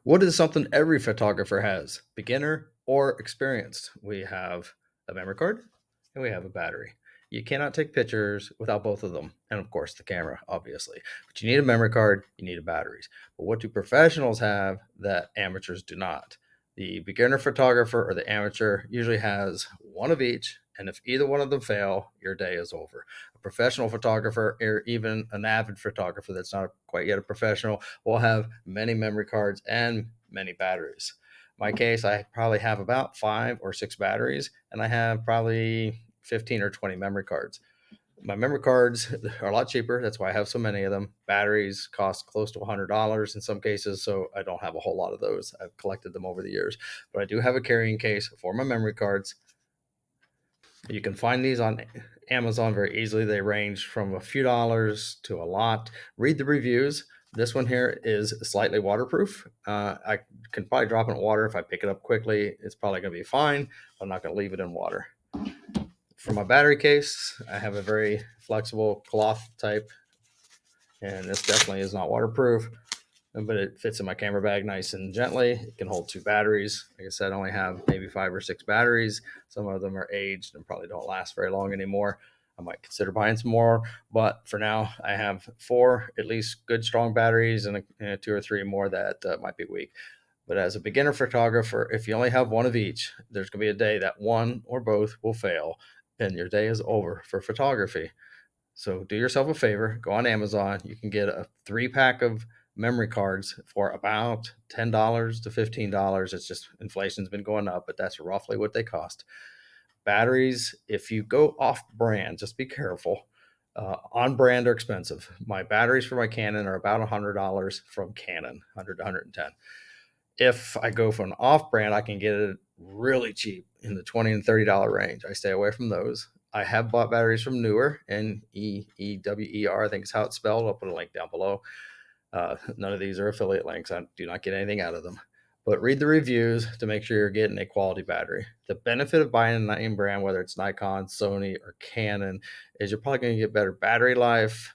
What is something every photographer has, beginner or experienced? We have a memory card and we have a battery. You cannot take pictures without both of them. And of course, the camera, obviously. But you need a memory card, you need a batteries. But what do professionals have that amateurs do not? The beginner photographer or the amateur usually has one of each. And if either one of them fail, your day is over. A professional photographer, or even an avid photographer that's not quite yet a professional, will have many memory cards and many batteries. In my case, I probably have about 5 or 6 batteries, and I have probably 15 or 20 memory cards. My memory cards are a lot cheaper. That's why I have so many of them. Batteries cost close to $100 in some cases, so I don't have a whole lot of those. I've collected them over the years, but I do have a carrying case for my memory cards. You can find these on Amazon very easily. They range from a few dollars to a lot. Read the reviews. This one here is slightly waterproof. I can probably drop it in water if I pick it up quickly. It's probably going to be fine. I'm not going to leave it in water. For my battery case, I have a very flexible cloth type, and this definitely is not waterproof, but it fits in my camera bag nice and gently. It can hold 2 batteries. Like I said, I only have maybe 5 or 6 batteries. Some of them are aged and probably don't last very long anymore. I might consider buying some more, but for now, I have 4 at least good strong batteries and 2 or 3 more that might be weak. But as a beginner photographer, if you only have one of each, there's going to be a day that one or both will fail, and your day is over for photography. So do yourself a favor, go on Amazon. You can get a 3-pack of memory cards for about $10 to $15. It's just inflation's been going up, but that's roughly what they cost. Batteries, if you go off brand, just be careful. On brand are expensive. My batteries for my Canon are about $100 from Canon, 100 to 110. If I go for an off brand, I can get it really cheap in the $20 and $30 range. I stay away from those. I have bought batteries from Newer, Newer, I think is how it's spelled. I'll put a link down below. None of these are affiliate links. I do not get anything out of them. But read the reviews to make sure you're getting a quality battery. The benefit of buying a name brand, whether it's Nikon, Sony, or Canon, is you're probably going to get better battery life.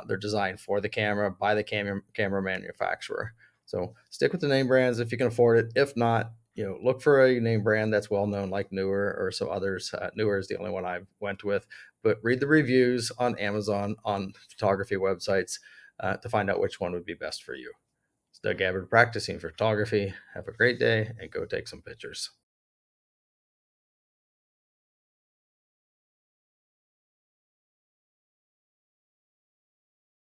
They're designed for the camera by the camera manufacturer. So stick with the name brands if you can afford it. If not, look for a name brand that's well known, like Newer or some others. Newer is the only one I went with. But read the reviews on Amazon, on photography websites, to find out which one would be best for you. It's Doug Gabbard, practicing photography. Have a great day and go take some pictures.